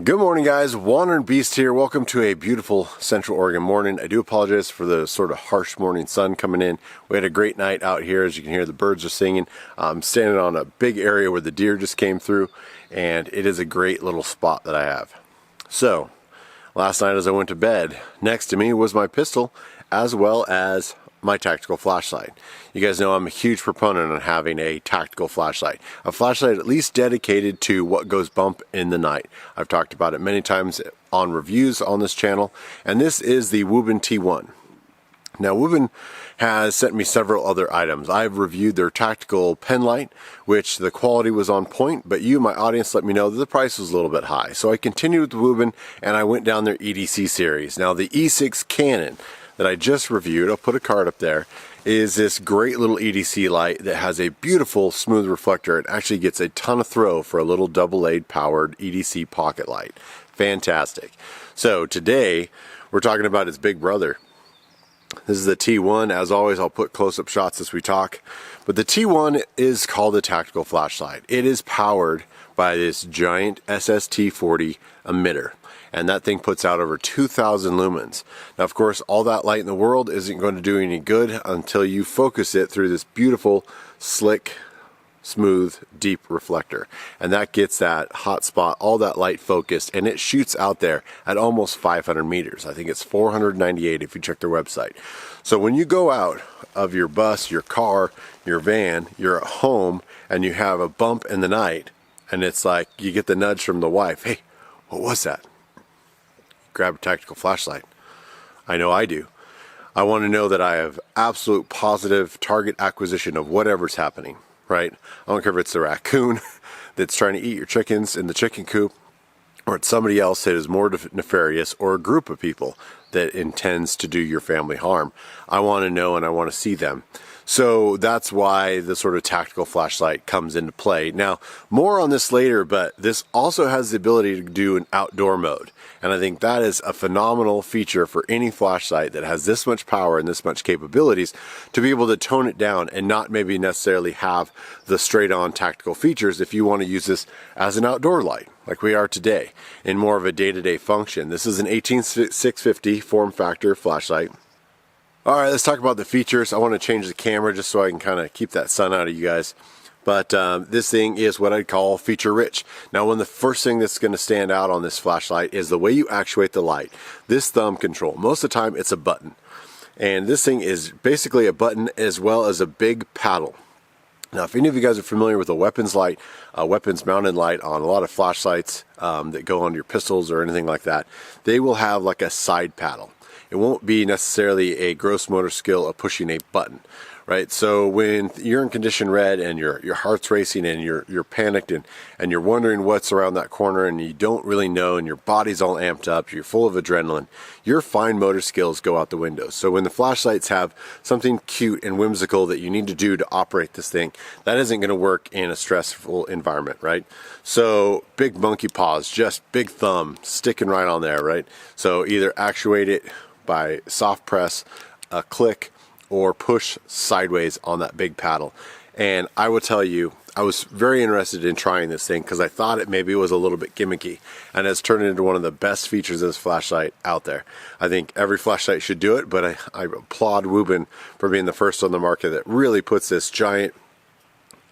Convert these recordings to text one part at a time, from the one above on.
Good morning, guys. Wandering Beast here. Welcome to a beautiful Central Oregon morning. I do apologize for the sort of harsh morning sun coming in. We had a great night out here. As you can hear, the birds are singing. I'm standing on a big area where the deer just came through, and it is a great little spot that I have. So, last night as I went to bed, next to me was my pistol as well as my tactical flashlight. You guys know I'm a huge proponent on having a tactical flashlight. A flashlight at least dedicated to what goes bump in the night. I've talked about it many times on reviews on this channel, and this is the Wuben T1. Now, Wuben has sent me several other items. I've reviewed their tactical pen light, which the quality was on point, but you, my audience, let me know that the price was a little bit high. So I continued with Wuben, and I went down their EDC series. Now, the E6 Canon that I just reviewed, I'll put a card up there, is this great little EDC light that has a beautiful smooth reflector. It actually gets a ton of throw for a little AA powered EDC pocket light. Fantastic. So today we're talking about its big brother. This is the T1. As always, I'll put close-up shots as we talk. But the T1 is called a tactical flashlight. It is powered by this giant SST40 emitter, and that thing puts out over 2,000 lumens. Now, of course, all that light in the world isn't going to do any good until you focus it through this beautiful, slick, smooth, deep reflector. And that gets that hot spot, all that light focused, and it shoots out there at almost 500 meters. I think it's 498 if you check their website. So when you go out of your bus, your car, your van, you're at home, and you have a bump in the night, and it's like you get the nudge from the wife, hey, what was that? Grab a tactical flashlight. I know I do. I want to know that I have absolute positive target acquisition of whatever's happening, right? I don't care if it's the raccoon that's trying to eat your chickens in the chicken coop, or it's somebody else that is more nefarious, or a group of people that intends to do your family harm. I want to know and I want to see them. So that's why the sort of tactical flashlight comes into play. Now, more on this later, but this also has the ability to do an outdoor mode. And I think that is a phenomenal feature for any flashlight that has this much power and this much capabilities, to be able to tone it down and not maybe necessarily have the straight-on tactical features if you want to use this as an outdoor light, like we are today, in more of a day-to-day function. This is an 18650 form factor flashlight. All right, let's talk about the features. I want to change the camera just so I can kind of keep that sun out of you guys. But this thing is what I'd call feature rich. Now, one of the first thing that's going to stand out on this flashlight is the way you actuate the light. This thumb control, most of the time it's a button. And this thing is basically a button as well as a big paddle. Now, if any of you guys are familiar with a weapons light, a weapons mounted light on a lot of flashlights that go on your pistols or anything like that, they will have like a side paddle. It won't be necessarily a gross motor skill of pushing a button, right? So when you're in condition red and your heart's racing and you're panicked and you're wondering what's around that corner and you don't really know and your body's all amped up, you're full of adrenaline, your fine motor skills go out the window. So when the flashlights have something cute and whimsical that you need to do to operate this thing, that isn't going to work in a stressful environment, right? So big monkey paws, just big thumb sticking right on there, right? So either actuate it by soft press, a click, or push sideways on that big paddle. And I will tell you, I was very interested in trying this thing because I thought it maybe was a little bit gimmicky, and it's turned into one of the best features of this flashlight out there. I think every flashlight should do it, but I applaud Wuben for being the first on the market that really puts this giant,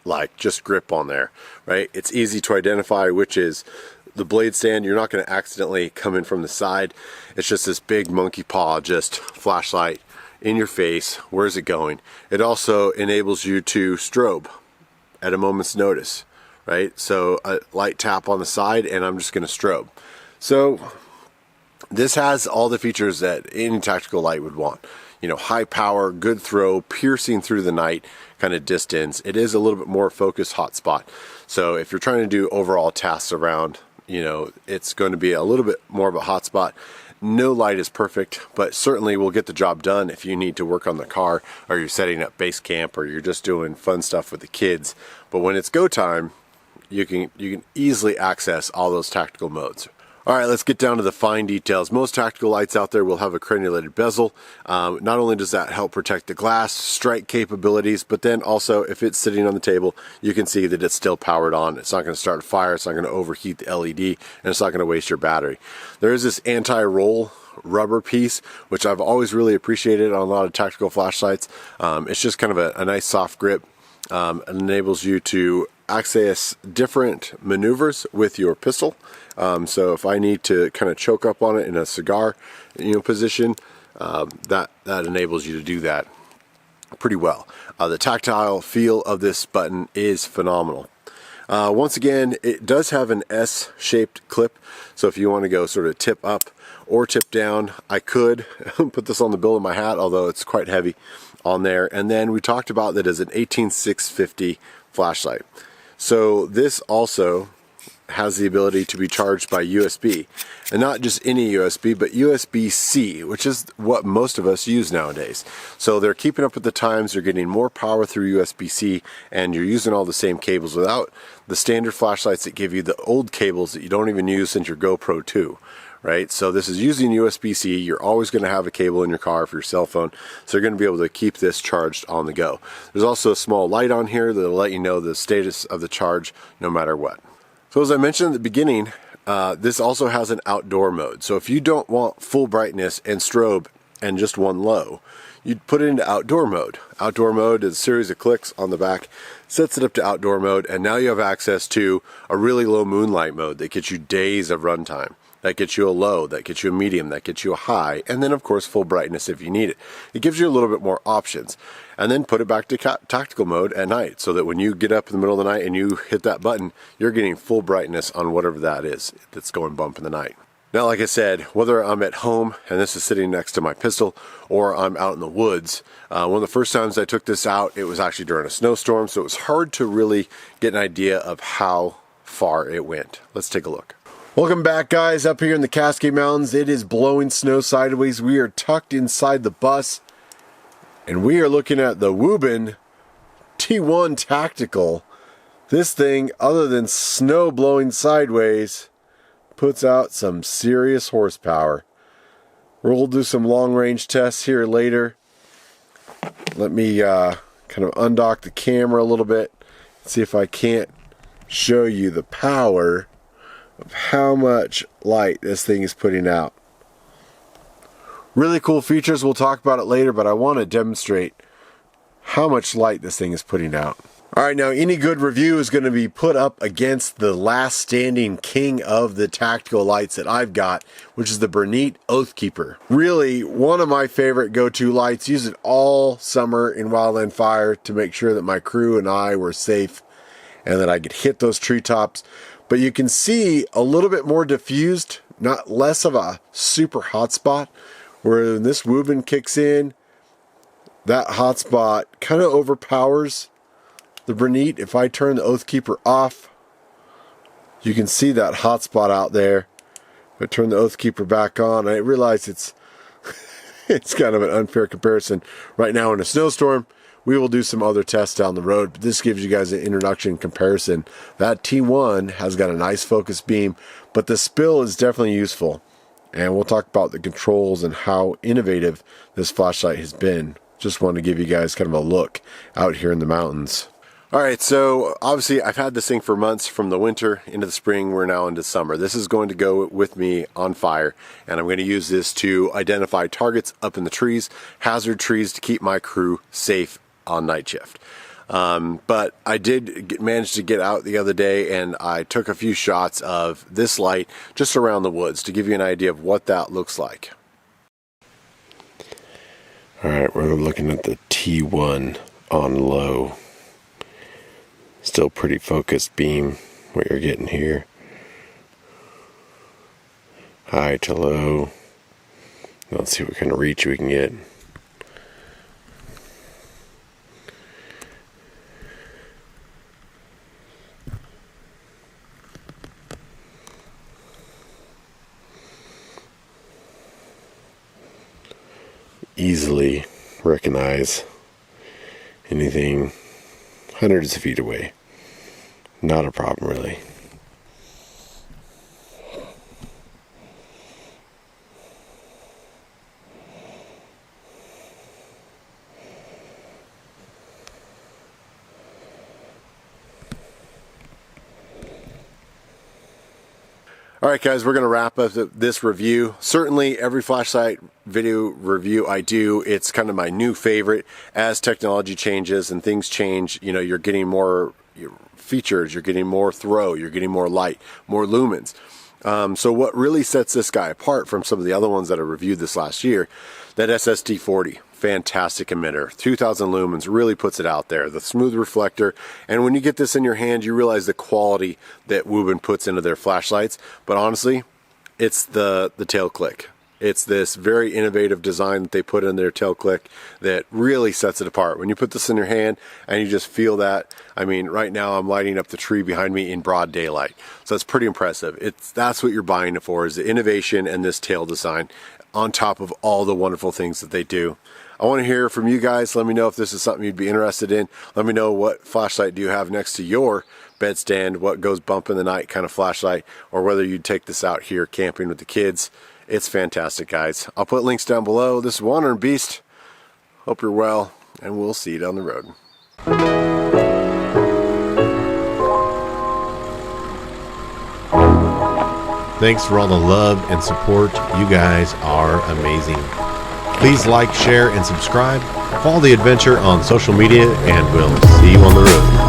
like, just grip on there, right? It's easy to identify which is the blade stand. You're not going to accidentally come in from the side. It's just this big monkey paw, just flashlight in your face. Where's it going? It also enables you to strobe at a moment's notice, right? So a light tap on the side and I'm just going to strobe. So this has all the features that any tactical light would want. You know, high power, good throw, piercing through the night kind of distance. It is a little bit more focused hotspot. So if you're trying to do overall tasks around, you know, it's going to be a little bit more of a hotspot. No light is perfect, but certainly will get the job done if you need to work on the car, or you're setting up base camp, or you're just doing fun stuff with the kids. But when it's go time, you can easily access all those tactical modes. All right, let's get down to the fine details. Most tactical lights out there will have a crenulated bezel. Not only does that help protect the glass, strike capabilities, but then also if it's sitting on the table, you can see that it's still powered on. It's not going to start a fire, it's not going to overheat the LED, and it's not going to waste your battery. There is this anti-roll rubber piece, which I've always really appreciated on a lot of tactical flashlights. It's just kind of a nice soft grip. It enables you to access different maneuvers with your pistol. So if I need to kind of choke up on it in a cigar, position, that enables you to do that pretty well. The tactile feel of this button is phenomenal. Once again, it does have an S-shaped clip, so if you want to go sort of tip up or tip down, I could put this on the bill of my hat, although it's quite heavy on there. And then we talked about that as an 18650 flashlight. So this also has the ability to be charged by USB, and not just any USB, but USB-C, which is what most of us use nowadays. So they're keeping up with the times, they're getting more power through USB-C, and you're using all the same cables without the standard flashlights that give you the old cables that you don't even use since your GoPro 2. Right, so this is using USB-C. You're always going to have a cable in your car for your cell phone, so you're going to be able to keep this charged on the go. There's also a small light on here that'll let you know the status of the charge no matter what. So as I mentioned at the beginning, this also has an outdoor mode. So if you don't want full brightness and strobe and just one low, you'd put it into outdoor mode. Outdoor mode is a series of clicks on the back, sets it up to outdoor mode, and now you have access to a really low moonlight mode that gets you days of runtime. That gets you a low, that gets you a medium, that gets you a high, and then of course full brightness if you need it. It gives you a little bit more options. And then put it back to tactical mode at night, so that when you get up in the middle of the night and you hit that button, you're getting full brightness on whatever that is that's going bump in the night. Now, like I said, whether I'm at home and this is sitting next to my pistol, or I'm out in the woods, one of the first times I took this out, it was actually during a snowstorm, so it was hard to really get an idea of how far it went. Let's take a look. Welcome back, guys. Up here in the Cascade Mountains, it is blowing snow sideways. We are tucked inside the bus, and we are looking at the Wuben T1 Tactical. This thing, other than snow blowing sideways, puts out some serious horsepower. We'll do some long-range tests here later. Let me kind of undock the camera a little bit, see if I can't show you the power of how much light this thing is putting out. Really cool features, we'll talk about it later, but I want to demonstrate how much light this thing is putting out. Alright, now any good review is going to be put up against the last standing king of the tactical lights that I've got, which is the Bernite Oathkeeper. Really, one of my favorite go-to lights. Use it all summer in wildland fire to make sure that my crew and I were safe and that I could hit those treetops. But you can see a little bit more diffused, not less of a super hot spot, where when this Wuben kicks in, that hot spot kind of overpowers the Bernite. If I turn the Oathkeeper off, you can see that hot spot out there. If I turn the Oathkeeper back on, I realize it's kind of an unfair comparison. Right now in a snowstorm, we will do some other tests down the road, but this gives you guys an introduction comparison. That T1 has got a nice focus beam, but the spill is definitely useful. And we'll talk about the controls and how innovative this flashlight has been. Just wanted to give you guys kind of a look out here in the mountains. Alright, so obviously I've had this thing for months, from the winter into the spring. We're now into summer. This is going to go with me on fire, and I'm going to use this to identify targets up in the trees, hazard trees, to keep my crew safe on night shift. But I did manage to get out the other day, and I took a few shots of this light just around the woods to give you an idea of what that looks like. Alright, we're looking at the T1 on low. Still pretty focused beam, what you're getting here. High to low. Let's see what kind of reach we can get. Easily recognize anything hundreds of feet away. Not a problem, really. All right, guys, we're going to wrap up this review. Certainly, every flashlight video review I do, it's kind of my new favorite. As technology changes and things change, you know, you're getting more features, you're getting more throw, you're getting more light, more lumens. So what really sets this guy apart from some of the other ones that I reviewed this last year, that SSD40, fantastic emitter, 2000 lumens, really puts it out there. The smooth reflector, and when you get this in your hand, you realize the quality that Wuben puts into their flashlights. But honestly, it's the tail click. It's this very innovative design that they put in their tail click that really sets it apart. When you put this in your hand and you just feel that, I mean, right now I'm lighting up the tree behind me in broad daylight. So that's pretty impressive. That's what you're buying it for, is the innovation and this tail design on top of all the wonderful things that they do. I want to hear from you guys. Let me know if this is something you'd be interested in. Let me know what flashlight do you have next to your bedstand, what goes bump in the night kind of flashlight, or whether you'd take this out here camping with the kids. It's fantastic, guys. I'll put links down below. This is Wandering Beast. Hope you're well, and we'll see you down the road. Thanks for all the love and support. You guys are amazing. Please like, share, and subscribe. Follow the adventure on social media, and we'll see you on the road.